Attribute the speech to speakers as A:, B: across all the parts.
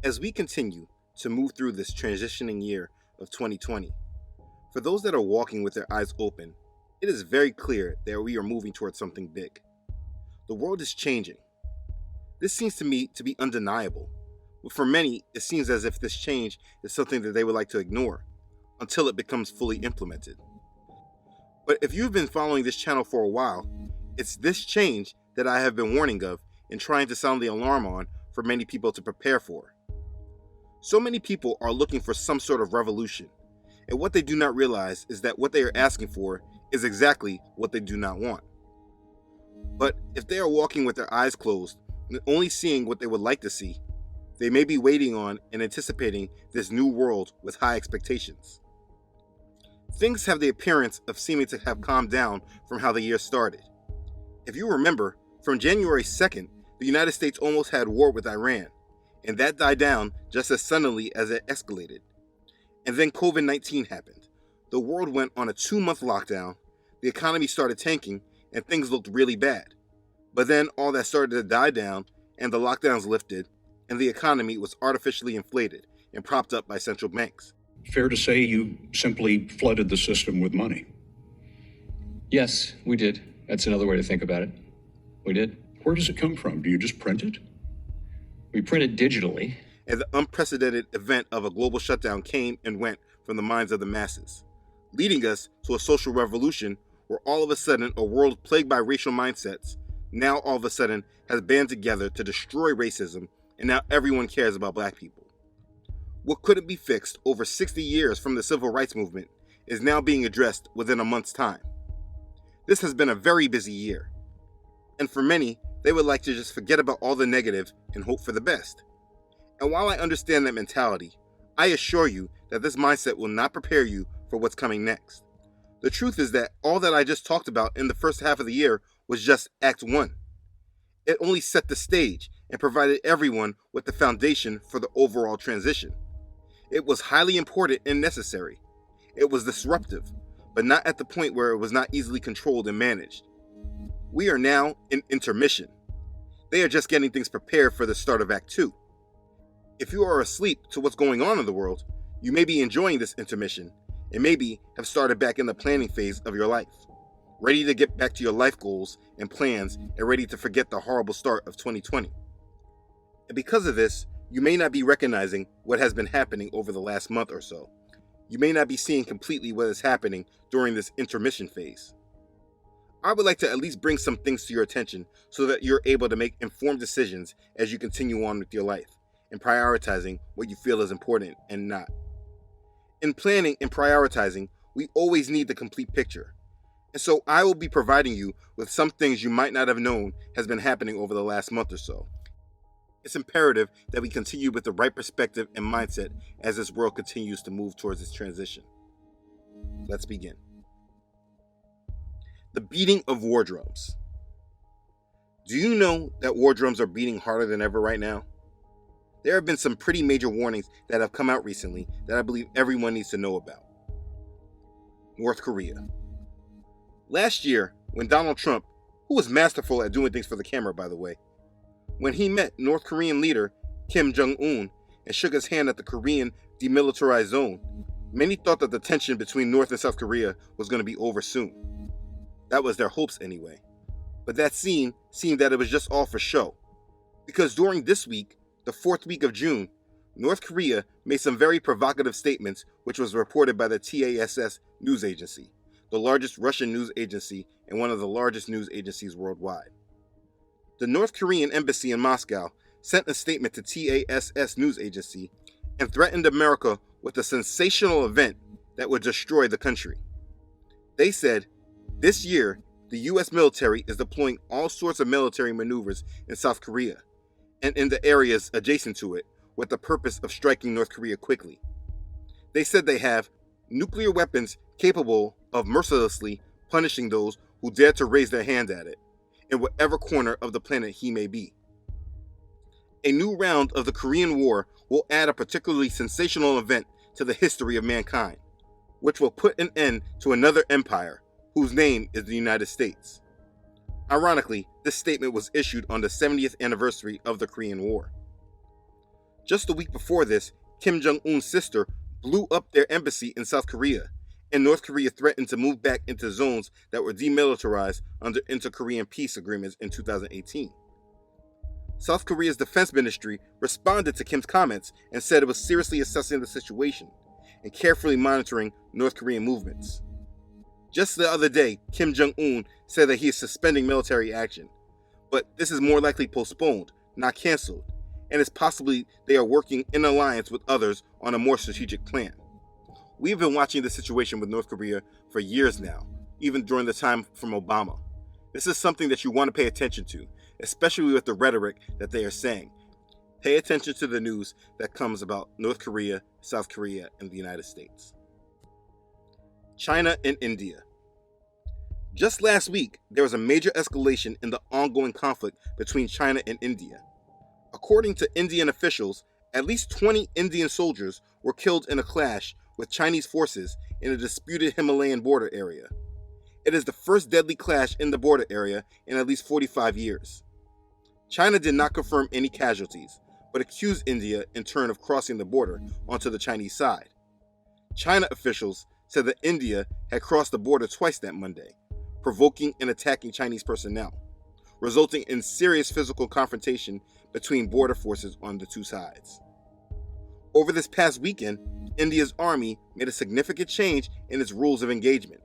A: As we continue to move through this transitioning year of 2020, for those that are walking with their eyes open, it is very clear that we are moving towards something big. The world is changing. This seems to me to be undeniable, but for many, it seems as if this change is something that they would like to ignore until it becomes fully implemented. But if you've been following this channel for a while, it's this change that I have been warning of and trying to sound the alarm on for many people to prepare for. So many people are looking for some sort of revolution, and what they do not realize is that what they are asking for is exactly what they do not want. But if they are walking with their eyes closed and only seeing what they would like to see, they may be waiting on and anticipating this new world with high expectations. Things have the appearance of seeming to have calmed down from how the year started. If you remember, from January 2nd, the United States almost had war with Iran, and that died down just as suddenly as it escalated. And then COVID-19 happened. The world went on a 2-month lockdown, the economy started tanking, and things looked really bad. But then all that started to die down, and the lockdowns lifted, and the economy was artificially inflated and propped up by central banks.
B: Fair to say you simply flooded the system with money.
C: Yes, we did. That's another way to think about it. We did.
B: Where does it come from? Do you just print it?
C: We printed digitally.
A: And the unprecedented event of a global shutdown came and went from the minds of the masses, leading us to a social revolution where all of a sudden a world plagued by racial mindsets now all of a sudden has band together to destroy racism, and now everyone cares about black people. What couldn't be fixed over 60 years from the civil rights movement is now being addressed within a month's time. This has been a very busy year, and for many, they would like to just forget about all the negative and hope for the best. And while I understand that mentality, I assure you that this mindset will not prepare you for what's coming next. The truth is that all that I just talked about in the first half of the year was just Act 1. It only set the stage and provided everyone with the foundation for the overall transition. It was highly important and necessary. It was disruptive, but not at the point where it was not easily controlled and managed. We are now in intermission. They are just getting things prepared for the start of Act 2. If you are asleep to what's going on in the world, you may be enjoying this intermission and maybe have started back in the planning phase of your life, ready to get back to your life goals and plans and ready to forget the horrible start of 2020. And because of this, you may not be recognizing what has been happening over the last month or so. You may not be seeing completely what is happening during this intermission phase. I would like to at least bring some things to your attention so that you're able to make informed decisions as you continue on with your life and prioritizing what you feel is important and not. In planning and prioritizing, we always need the complete picture. And so I will be providing you with some things you might not have known has been happening over the last month or so. It's imperative that we continue with the right perspective and mindset as this world continues to move towards its transition. Let's begin. The beating of war drums. Do you know that war drums are beating harder than ever right now? There have been some pretty major warnings that have come out recently that I believe everyone needs to know about. North Korea. Last year, when Donald Trump, who was masterful at doing things for the camera by the way, when he met North Korean leader Kim Jong-un and shook his hand at the Korean demilitarized zone, many thought that the tension between North and South Korea was going to be over soon. That was their hopes anyway. But that seemed that it was just all for show. Because during this week, the 4th week of June, North Korea made some very provocative statements, which was reported by the TASS news agency, the largest Russian news agency and one of the largest news agencies worldwide. The North Korean embassy in Moscow sent a statement to TASS news agency and threatened America with a sensational event that would destroy the country. They said, this year, the U.S. military is deploying all sorts of military maneuvers in South Korea and in the areas adjacent to it with the purpose of striking North Korea quickly. They said they have nuclear weapons capable of mercilessly punishing those who dare to raise their hand at it, in whatever corner of the planet he may be. A new round of the Korean War will add a particularly sensational event to the history of mankind, which will put an end to another empire whose name is the United States. Ironically, this statement was issued on the 70th anniversary of the Korean War. Just a week before this, Kim Jong-un's sister blew up their embassy in South Korea, and North Korea threatened to move back into zones that were demilitarized under inter-Korean peace agreements in 2018. South Korea's defense ministry responded to Kim's comments and said it was seriously assessing the situation and carefully monitoring North Korean movements. Just the other day, Kim Jong-un said that he is suspending military action, but this is more likely postponed, not canceled, and it's possibly they are working in alliance with others on a more strategic plan. We've been watching the situation with North Korea for years now, even during the time from Obama. This is something that you want to pay attention to, especially with the rhetoric that they are saying. Pay attention to the news that comes about North Korea, South Korea, and the United States. China and India. Just last week, there was a major escalation in the ongoing conflict between China and India. According to Indian officials, at least 20 Indian soldiers were killed in a clash with Chinese forces in a disputed Himalayan border area. It is the first deadly clash in the border area in at least 45 years. China did not confirm any casualties, but accused India in turn of crossing the border onto the Chinese side. China officials said that India had crossed the border twice that Monday, provoking and attacking Chinese personnel, resulting in serious physical confrontation between border forces on the two sides. Over this past weekend, India's army made a significant change in its rules of engagement.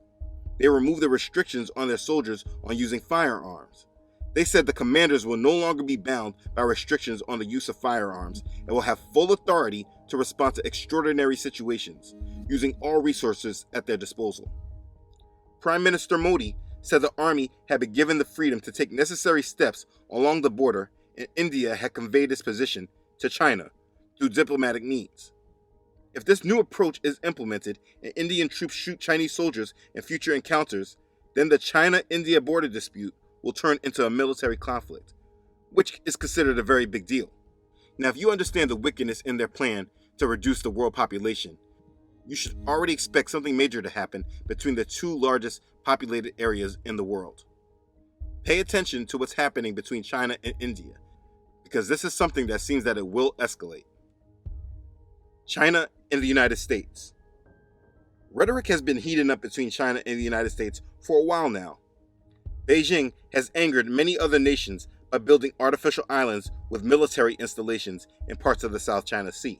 A: They removed the restrictions on their soldiers on using firearms. They said the commanders will no longer be bound by restrictions on the use of firearms and will have full authority to respond to extraordinary situations, using all resources at their disposal. Prime Minister Modi said the army had been given the freedom to take necessary steps along the border, and India had conveyed its position to China through diplomatic means. If this new approach is implemented and Indian troops shoot Chinese soldiers in future encounters, then the China-India border dispute will turn into a military conflict, which is considered a very big deal. Now, if you understand the wickedness in their plan to reduce the world population, you should already expect something major to happen between the two largest populated areas in the world. Pay attention to what's happening between China and India, because this is something that seems that it will escalate. China and the United States. Rhetoric has been heating up between China and the United States for a while now. Beijing has angered many other nations by building artificial islands with military installations in parts of the South China Sea.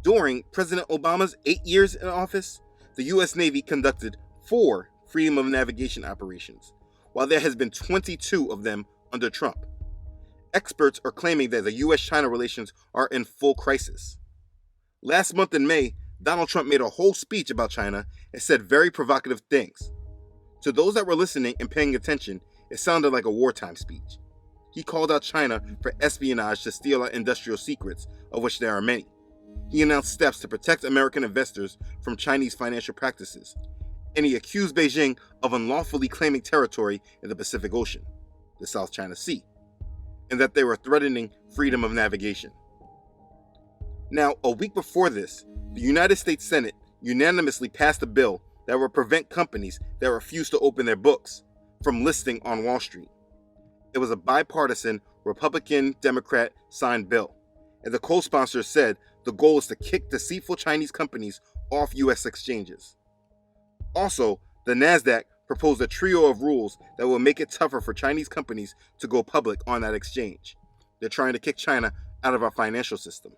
A: During President Obama's 8 years in office, the U.S. Navy conducted 4 freedom of navigation operations, while there has been 22 of them under Trump. Experts are claiming that the U.S.-China relations are in full crisis. Last month in May, Donald Trump made a whole speech about China and said very provocative things. To those that were listening and paying attention, it sounded like a wartime speech. He called out China for espionage to steal our industrial secrets, of which there are many. He announced steps to protect American investors from Chinese financial practices, and he accused Beijing of unlawfully claiming territory in the Pacific Ocean, the South China Sea, and that they were threatening freedom of navigation. Now, a week before this, the United States Senate unanimously passed a bill that would prevent companies that refuse to open their books from listing on Wall Street. It was a bipartisan Republican-Democrat signed bill, and the co-sponsors said the goal is to kick deceitful Chinese companies off U.S. exchanges. Also, the NASDAQ proposed a trio of rules that will make it tougher for Chinese companies to go public on that exchange. They're trying to kick China out of our financial system.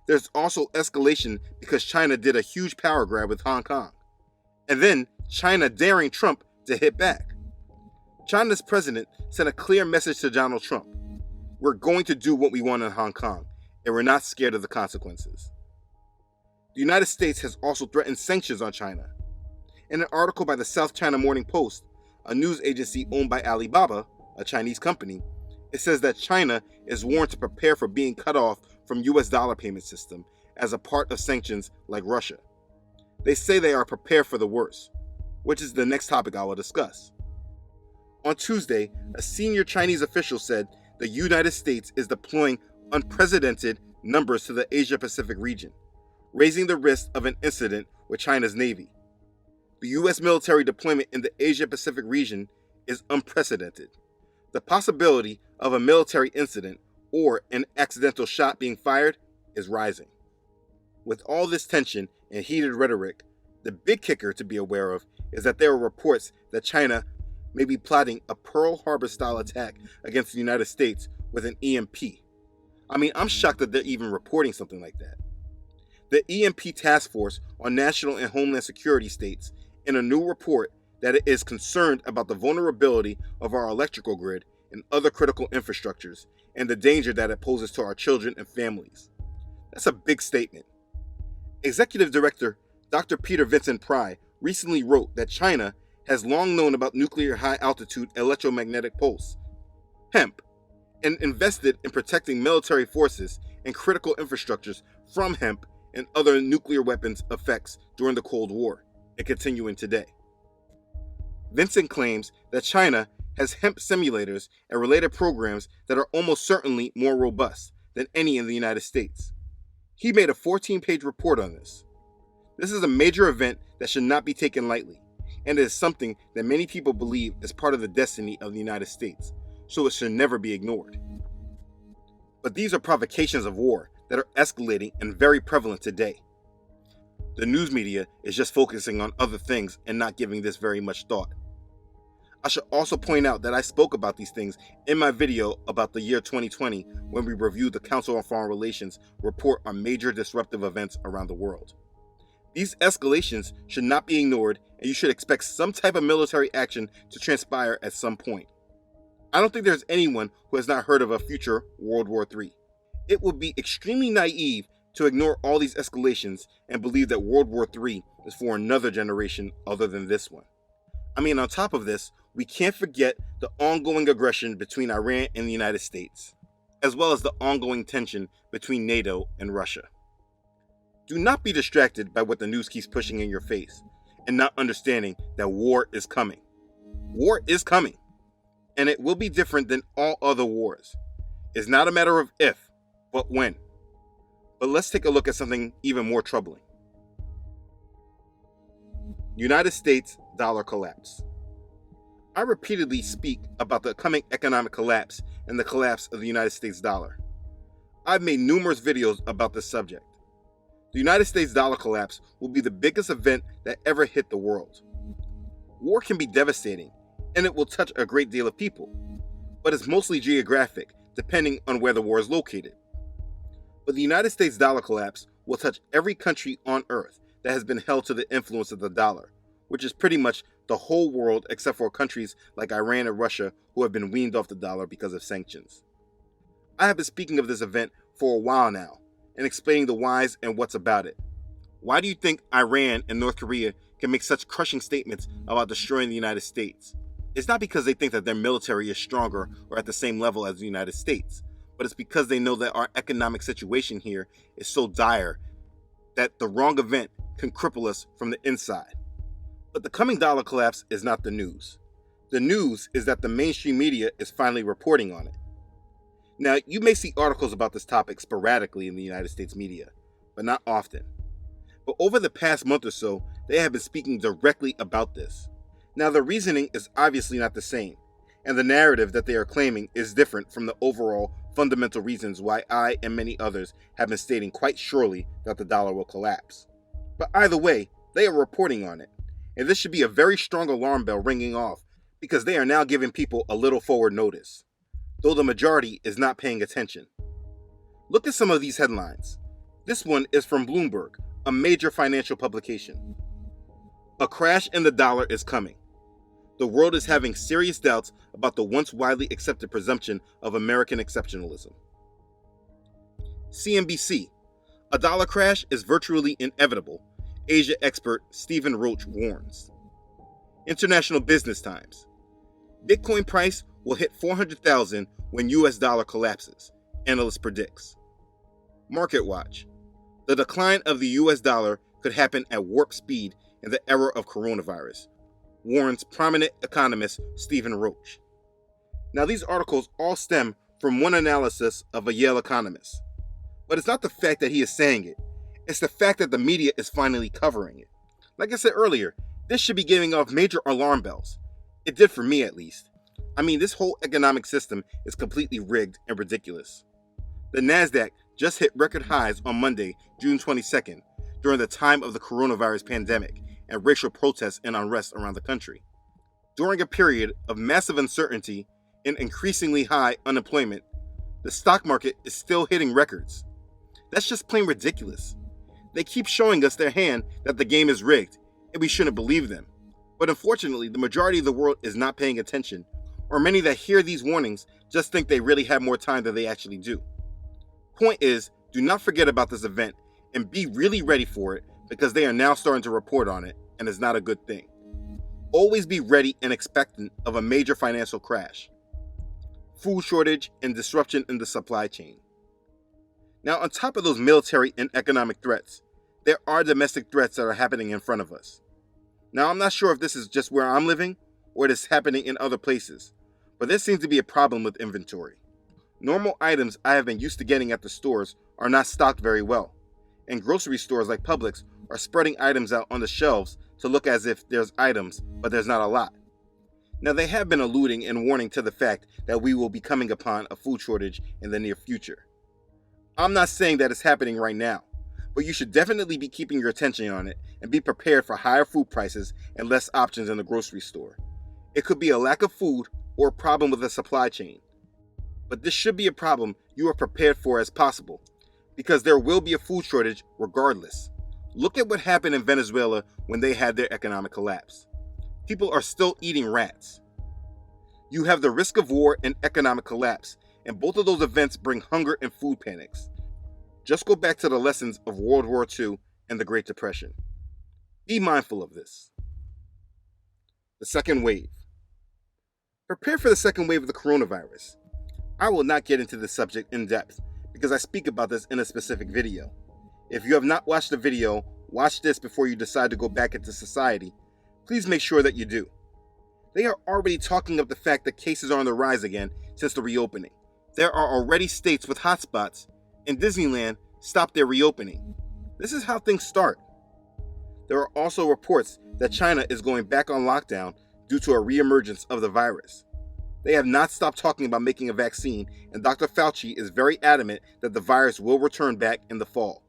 A: There's also escalation because China did a huge power grab with Hong Kong, and then China daring Trump to hit back. China's president sent a clear message to Donald Trump. We're going to do what we want in Hong Kong, and we're not scared of the consequences. The United States has also threatened sanctions on China. In an article by the South China Morning Post, a news agency owned by Alibaba, a Chinese company, it says that China is warned to prepare for being cut off from US dollar payment system as a part of sanctions like Russia. They say they are prepared for the worst, which is the next topic I will discuss. On Tuesday, a senior Chinese official said the United States is deploying unprecedented numbers to the Asia-Pacific region, raising the risk of an incident with China's Navy. The U.S. military deployment in the Asia-Pacific region is unprecedented. The possibility of a military incident or an accidental shot being fired is rising. With all this tension and heated rhetoric, the big kicker to be aware of is that there are reports that China may be plotting a Pearl Harbor-style attack against the United States with an EMP. I mean, I'm shocked that they're even reporting something like that. The EMP Task Force on National and Homeland Security states in a new report that it is concerned about the vulnerability of our electrical grid and other critical infrastructures and the danger that it poses to our children and families. That's a big statement. Executive Director Dr. Peter Vincent Pry recently wrote that China has long known about nuclear high-altitude electromagnetic pulse, HEMP, and invested in protecting military forces and critical infrastructures from HEMP and other nuclear weapons effects during the Cold War and continuing today. Vincent claims that China has HEMP simulators and related programs that are almost certainly more robust than any in the United States. He made a 14-page report on this. This is a major event that should not be taken lightly, and it is something that many people believe is part of the destiny of the United States, so it should never be ignored. But these are provocations of war that are escalating and very prevalent today. The news media is just focusing on other things and not giving this very much thought. I should also point out that I spoke about these things in my video about the year 2020 when we reviewed the Council on Foreign Relations report on major disruptive events around the world. These escalations should not be ignored, and you should expect some type of military action to transpire at some point. I don't think there's anyone who has not heard of a future World War III. It would be extremely naive to ignore all these escalations and believe that World War III is for another generation other than this one. I mean, on top of this, we can't forget the ongoing aggression between Iran and the United States, as well as the ongoing tension between NATO and Russia. Do not be distracted by what the news keeps pushing in your face and not understanding that war is coming. War is coming, and it will be different than all other wars. It's not a matter of if, but when. But let's take a look at something even more troubling. United States dollar collapse. I repeatedly speak about the coming economic collapse and the collapse of the United States dollar. I've made numerous videos about this subject. The United States dollar collapse will be the biggest event that ever hit the world. War can be devastating, and it will touch a great deal of people, but it's mostly geographic, depending on where the war is located. But the United States dollar collapse will touch every country on earth that has been held to the influence of the dollar, which is pretty much the whole world except for countries like Iran and Russia who have been weaned off the dollar because of sanctions. I have been speaking of this event for a while now and explaining the whys and what's about it. Why do you think Iran and North Korea can make such crushing statements about destroying the United States? It's not because they think that their military is stronger or at the same level as the United States, but it's because they know that our economic situation here is so dire that the wrong event can cripple us from the inside. But the coming dollar collapse is not the news. The news is that the mainstream media is finally reporting on it. Now, you may see articles about this topic sporadically in the United States media, but not often. But over the past month or so, they have been speaking directly about this. Now, the reasoning is obviously not the same, and the narrative that they are claiming is different from the overall fundamental reasons why I and many others have been stating quite surely that the dollar will collapse. But either way, they are reporting on it, and this should be a very strong alarm bell ringing off because they are now giving people a little forward notice, though the majority is not paying attention. Look at some of these headlines. This one is from Bloomberg, a major financial publication. A crash in the dollar is coming. The world is having serious doubts about the once widely accepted presumption of American exceptionalism. CNBC, a dollar crash is virtually inevitable, Asia expert Stephen Roach warns. International Business Times, Bitcoin price will hit 400,000 when US dollar collapses, analyst predicts. Market Watch, the decline of the US dollar could happen at warp speed in the era of coronavirus, warns prominent economist Stephen Roach. Now, these articles all stem from one analysis of a Yale economist. But it's not the fact that he is saying it, it's the fact that the media is finally covering it. Like I said earlier, this should be giving off major alarm bells. It did for me at least. I mean, this whole economic system is completely rigged and ridiculous. The NASDAQ just hit record highs on Monday, June 22nd, during the time of the coronavirus pandemic and racial protests and unrest around the country. During a period of massive uncertainty and increasingly high unemployment, the stock market is still hitting records. That's just plain ridiculous. They keep showing us their hand that the game is rigged, and we shouldn't believe them. But unfortunately, the majority of the world is not paying attention, or many that hear these warnings just think they really have more time than they actually do. Point is, do not forget about this event and be really ready for it, because they are now starting to report on it, and it's not a good thing. Always be ready and expectant of a major financial crash, food shortage, and disruption in the supply chain. Now, on top of those military and economic threats, there are domestic threats that are happening in front of us. Now, I'm not sure if this is just where I'm living or it is happening in other places, but there seems to be a problem with inventory. Normal items I have been used to getting at the stores are not stocked very well, and grocery stores like Publix are spreading items out on the shelves to look as if there's items, but there's not a lot. Now, they have been alluding and warning to the fact that we will be coming upon a food shortage in the near future. I'm not saying that it's happening right now, but you should definitely be keeping your attention on it and be prepared for higher food prices and less options in the grocery store. It could be a lack of food or a problem with the supply chain. But this should be a problem you are prepared for as possible, because there will be a food shortage regardless. Look at what happened in Venezuela when they had their economic collapse. People are still eating rats. You have the risk of war and economic collapse, and both of those events bring hunger and food panics. Just go back to the lessons of World War II and the Great Depression. Be mindful of this. The second wave. Prepare for the second wave of the coronavirus. I will not get into this subject in depth because I speak about this in a specific video. If you have not watched the video, watch this before you decide to go back into society. Please make sure that you do. They are already talking of the fact that cases are on the rise again since the reopening. There are already states with hotspots, and Disneyland stopped their reopening. This is how things start. There are also reports that China is going back on lockdown due to a reemergence of the virus. They have not stopped talking about making a vaccine, and Dr. Fauci is very adamant that the virus will return back in the fall.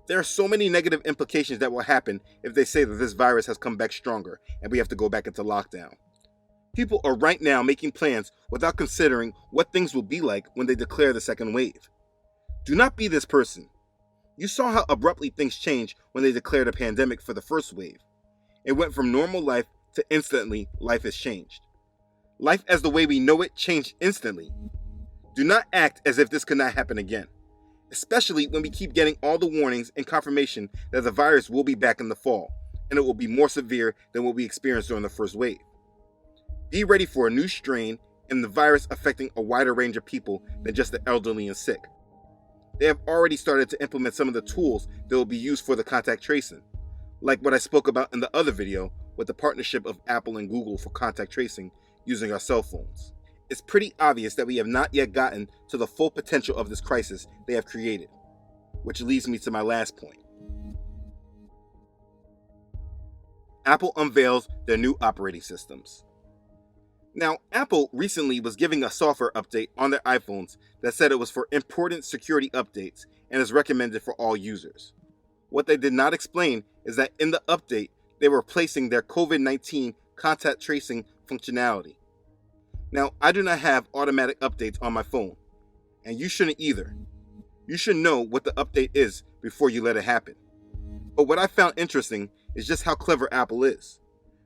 A: There are so many negative implications that will happen if they say that this virus has come back stronger and we have to go back into lockdown. People are right now making plans without considering what things will be like when they declare the second wave. Do not be this person. You saw how abruptly things changed when they declared a pandemic for the first wave. It went from normal life to instantly life has changed. Life as the way we know it changed instantly. Do not act as if this could not happen again, especially when we keep getting all the warnings and confirmation that the virus will be back in the fall, and it will be more severe than what we experienced during the first wave. Be ready for a new strain and the virus affecting a wider range of people than just the elderly and sick. They have already started to implement some of the tools that will be used for the contact tracing, like what I spoke about in the other video with the partnership of Apple and Google for contact tracing using our cell phones. It's pretty obvious that we have not yet gotten to the full potential of this crisis they have created, which leads me to my last point. Apple unveils their new operating systems. Now, Apple recently was giving a software update on their iPhones that said it was for important security updates and is recommended for all users. What they did not explain is that in the update, they were replacing their COVID-19 contact tracing functionality. Now, I do not have automatic updates on my phone, and you shouldn't either. You should know what the update is before you let it happen. But what I found interesting is just how clever Apple is.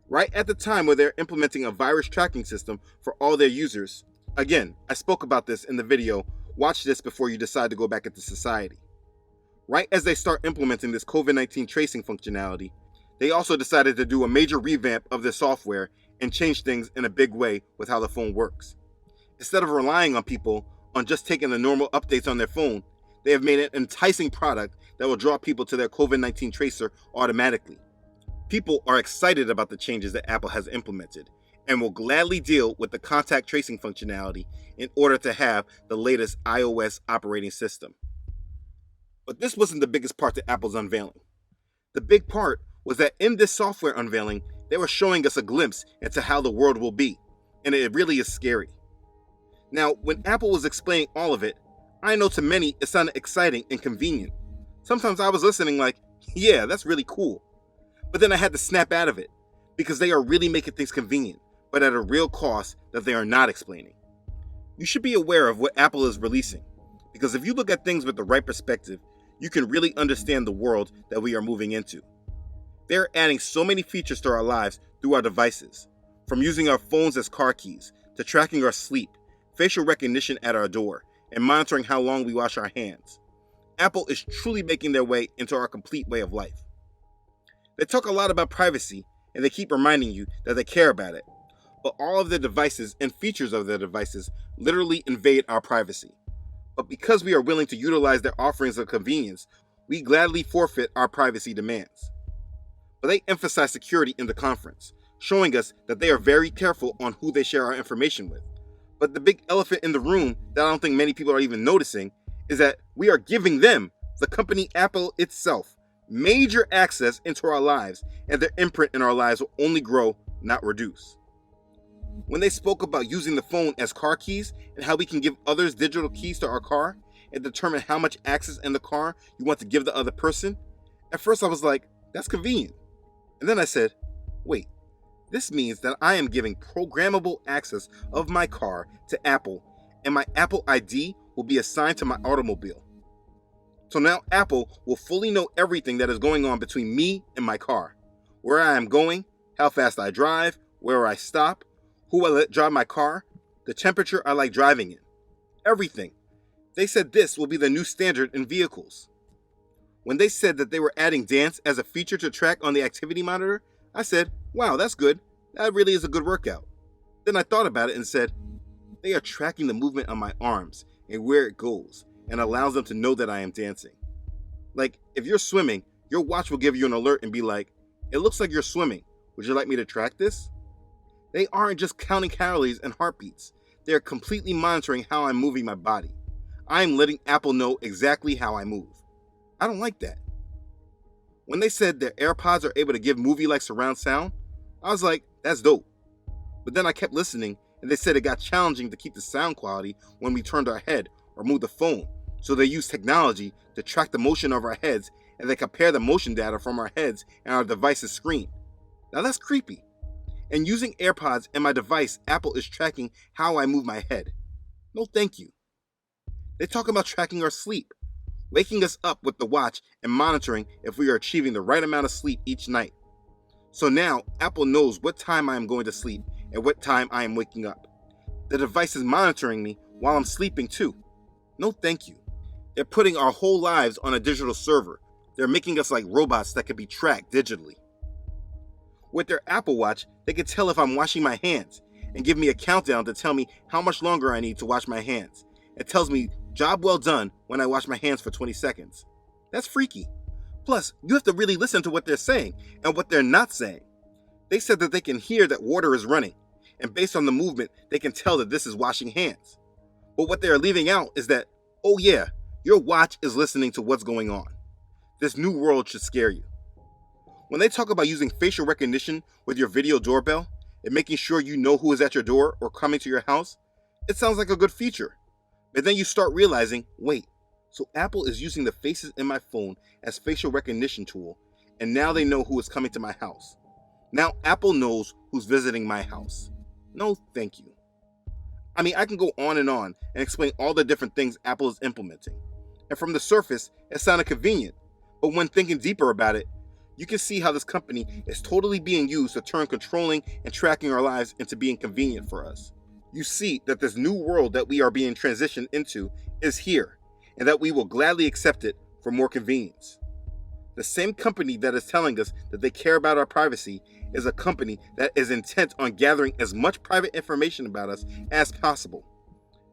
A: Right at the time where they're implementing a virus tracking system for all their users. Again, I spoke about this in the video. Watch this before you decide to go back into society. Right as they start implementing this COVID-19 tracing functionality, they also decided to do a major revamp of their software and change things in a big way with how the phone works. Instead of relying on people on just taking the normal updates on their phone, they have made an enticing product that will draw people to their COVID-19 tracer automatically. People are excited about the changes that Apple has implemented and will gladly deal with the contact tracing functionality in order to have the latest iOS operating system. But this wasn't the biggest part to Apple's unveiling. The big part was that in this software unveiling, they were showing us a glimpse into how the world will be, and it really is scary. Now, when Apple was explaining all of it, I know to many it sounded exciting and convenient. Sometimes I was listening like, yeah, that's really cool. But then I had to snap out of it, because they are really making things convenient, but at a real cost that they are not explaining. You should be aware of what Apple is releasing, because if you look at things with the right perspective, you can really understand the world that we are moving into. They're adding so many features to our lives through our devices, from using our phones as car keys, to tracking our sleep, facial recognition at our door, and monitoring how long we wash our hands. Apple is truly making their way into our complete way of life. They talk a lot about privacy, and they keep reminding you that they care about it, but all of their devices and features of their devices literally invade our privacy. But because we are willing to utilize their offerings of convenience, we gladly forfeit our privacy demands. But they emphasize security in the conference, showing us that they are very careful on who they share our information with. But the big elephant in the room that I don't think many people are even noticing is that we are giving them, the company Apple itself, major access into our lives, and their imprint in our lives will only grow, not reduce. When they spoke about using the phone as car keys and how we can give others digital keys to our car and determine how much access in the car you want to give the other person, at first I was like, that's convenient. And then I said, wait, this means that I am giving programmable access of my car to Apple, and my Apple ID will be assigned to my automobile. So now Apple will fully know everything that is going on between me and my car, where I am going, how fast I drive, where I stop, who I let drive my car, the temperature I like driving in. Everything. They said this will be the new standard in vehicles. When they said that they were adding dance as a feature to track on the activity monitor, I said, wow, that's good. That really is a good workout. Then I thought about it and said, they are tracking the movement on my arms and where it goes, and allows them to know that I am dancing. Like, if you're swimming, your watch will give you an alert and be like, it looks like you're swimming. Would you like me to track this? They aren't just counting calories and heartbeats. They are completely monitoring how I'm moving my body. I am letting Apple know exactly how I move. I don't like that. When they said their AirPods are able to give movie-like surround sound, I was like, that's dope. But then I kept listening, and they said it got challenging to keep the sound quality when we turned our head or moved the phone. So they use technology to track the motion of our heads, and they compare the motion data from our heads and our device's screen. Now that's creepy. And using AirPods and my device, Apple is tracking how I move my head. No thank you. They talk about tracking our sleep, waking us up with the watch and monitoring if we are achieving the right amount of sleep each night. So now Apple knows what time I am going to sleep and what time I am waking up. The device is monitoring me while I'm sleeping too. No thank you. They're putting our whole lives on a digital server. They're making us like robots that can be tracked digitally. With their Apple Watch, they can tell if I'm washing my hands and give me a countdown to tell me how much longer I need to wash my hands. It tells me, job well done, when I wash my hands for 20 seconds. That's freaky. Plus, you have to really listen to what they're saying and what they're not saying. They said that they can hear that water is running, and based on the movement, they can tell that this is washing hands. But what they are leaving out is that, oh yeah, your watch is listening to what's going on. This new world should scare you. When they talk about using facial recognition with your video doorbell and making sure you know who is at your door or coming to your house, it sounds like a good feature. But then you start realizing, wait, so Apple is using the faces in my phone as facial recognition tool, and now they know who is coming to my house. Now Apple knows who's visiting my house. No, thank you. I mean, I can go on and explain all the different things Apple is implementing. And from the surface, it sounded convenient. But when thinking deeper about it, you can see how this company is totally being used to turn controlling and tracking our lives into being convenient for us. You see that this new world that we are being transitioned into is here, and that we will gladly accept it for more convenience. The same company that is telling us that they care about our privacy is a company that is intent on gathering as much private information about us as possible.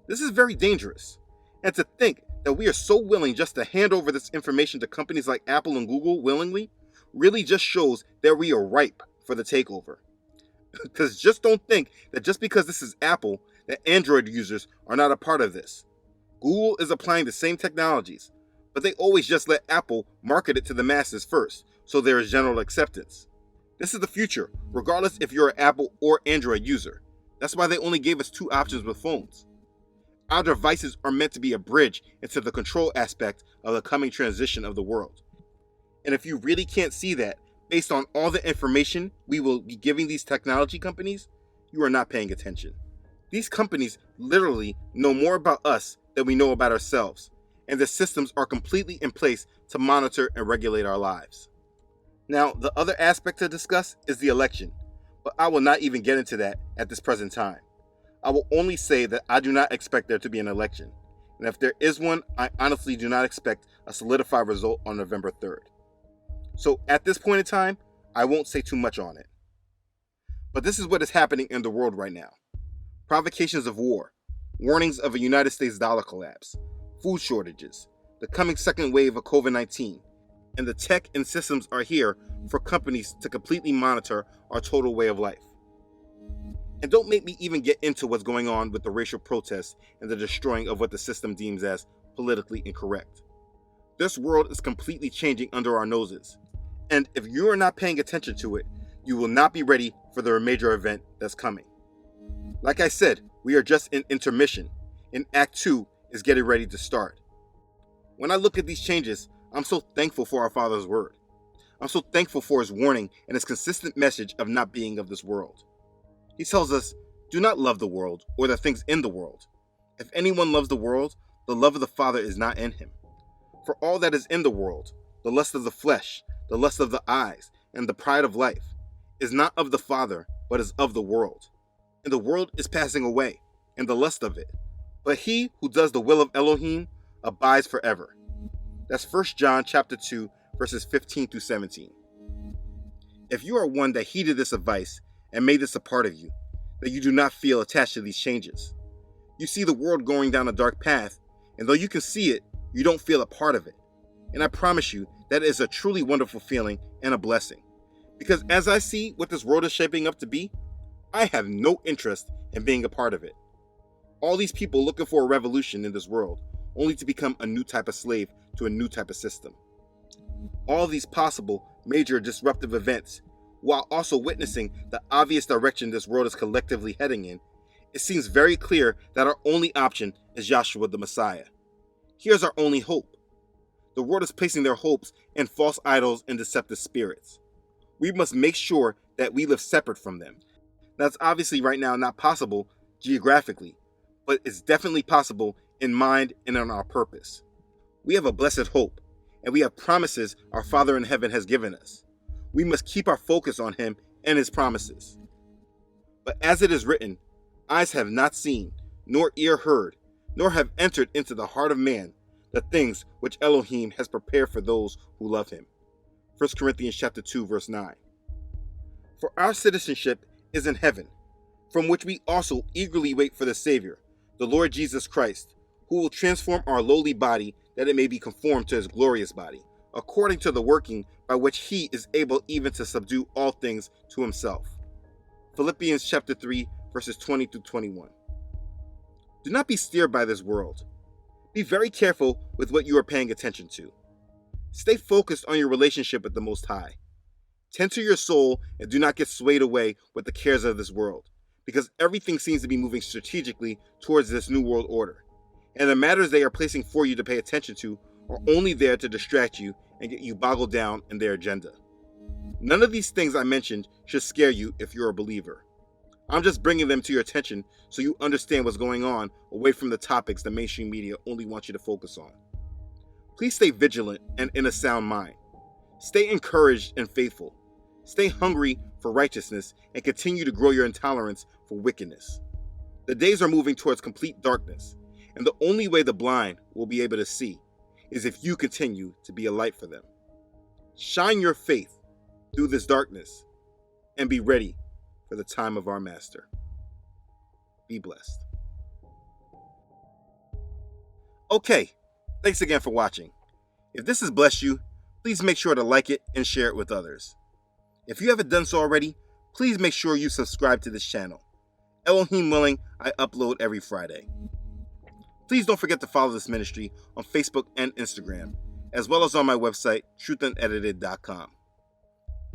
A: This is very dangerous. And to think that we are so willing just to hand over this information to companies like Apple and Google willingly really just shows that we are ripe for the takeover. Because just don't think that just because this is Apple, that Android users are not a part of this. Google is applying the same technologies, but they always just let Apple market it to the masses first, so there is general acceptance. This is the future, regardless if you're an Apple or Android user. That's why they only gave us two options with phones. Our devices are meant to be a bridge into the control aspect of the coming transition of the world. And if you really can't see that, based on all the information we will be giving these technology companies, you are not paying attention. These companies literally know more about us than we know about ourselves, and the systems are completely in place to monitor and regulate our lives. Now, the other aspect to discuss is the election, but I will not even get into that at this present time. I will only say that I do not expect there to be an election, and if there is one, I honestly do not expect a solidified result on November 3rd. So at this point in time, I won't say too much on it. But this is what is happening in the world right now. Provocations of war, warnings of a United States dollar collapse, food shortages, the coming second wave of COVID-19, and the tech and systems are here for companies to completely monitor our total way of life. And don't make me even get into what's going on with the racial protests and the destroying of what the system deems as politically incorrect. This world is completely changing under our noses. And if you are not paying attention to it, you will not be ready for the major event that's coming. Like I said, we are just in intermission, and Act 2 is getting ready to start. When I look at these changes, I'm so thankful for our Father's word. I'm so thankful for his warning and his consistent message of not being of this world. He tells us, do not love the world or the things in the world. If anyone loves the world, the love of the Father is not in him. For all that is in the world, the lust of the flesh, the lust of the eyes, and the pride of life, is not of the Father, but is of the world. And the world is passing away, and the lust of it. But he who does the will of Elohim abides forever. That's 1 John chapter 2, verses 15 through 17. If you are one that heeded this advice and made this a part of you, that you do not feel attached to these changes. You see the world going down a dark path, and though you can see it, you don't feel a part of it. And I promise you, that is a truly wonderful feeling and a blessing. Because as I see what this world is shaping up to be, I have no interest in being a part of it. All these people looking for a revolution in this world, only to become a new type of slave to a new type of system. All these possible major disruptive events, while also witnessing the obvious direction this world is collectively heading in, it seems very clear that our only option is Yahshua the Messiah. Here's our only hope. The world is placing their hopes in false idols and deceptive spirits. We must make sure that we live separate from them. That's obviously right now not possible geographically, but it's definitely possible in mind and in our purpose. We have a blessed hope, and we have promises our Father in heaven has given us. We must keep our focus on him and his promises. But as it is written, eyes have not seen, nor ear heard, nor have entered into the heart of man the things which Elohim has prepared for those who love him. 1 Corinthians chapter 2, verse 9. For our citizenship is in heaven, from which we also eagerly wait for the Savior, the Lord Jesus Christ, who will transform our lowly body that it may be conformed to his glorious body, according to the working by which he is able even to subdue all things to himself. Philippians chapter 3, verses 20 through 21. Do not be steered by this world. Be very careful with what you are paying attention to. Stay focused on your relationship with the Most High. Tend to your soul and do not get swayed away with the cares of this world, because everything seems to be moving strategically towards this new world order, and the matters they are placing for you to pay attention to are only there to distract you and get you boggled down in their agenda. None of these things I mentioned should scare you if you're a believer. I'm just bringing them to your attention so you understand what's going on away from the topics the mainstream media only wants you to focus on. Please stay vigilant and in a sound mind. Stay encouraged and faithful. Stay hungry for righteousness and continue to grow your intolerance for wickedness. The days are moving towards complete darkness, and the only way the blind will be able to see is if you continue to be a light for them. Shine your faith through this darkness and be ready for the time of our Master. Be blessed. Okay, thanks again for watching. If this has blessed you, please make sure to like it and share it with others. If you haven't done so already, please make sure you subscribe to this channel. Elohim willing, I upload every Friday. Please don't forget to follow this ministry on Facebook and Instagram, as well as on my website, truthandedited.com.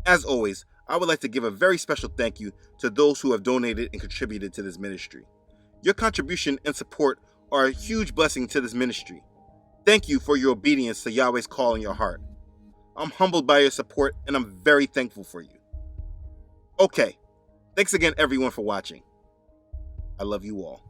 A: As always, I would like to give a very special thank you to those who have donated and contributed to this ministry. Your contribution and support are a huge blessing to this ministry. Thank you for your obedience to Yahweh's call in your heart. I'm humbled by your support, and I'm very thankful for you. Okay, thanks again everyone for watching. I love you all.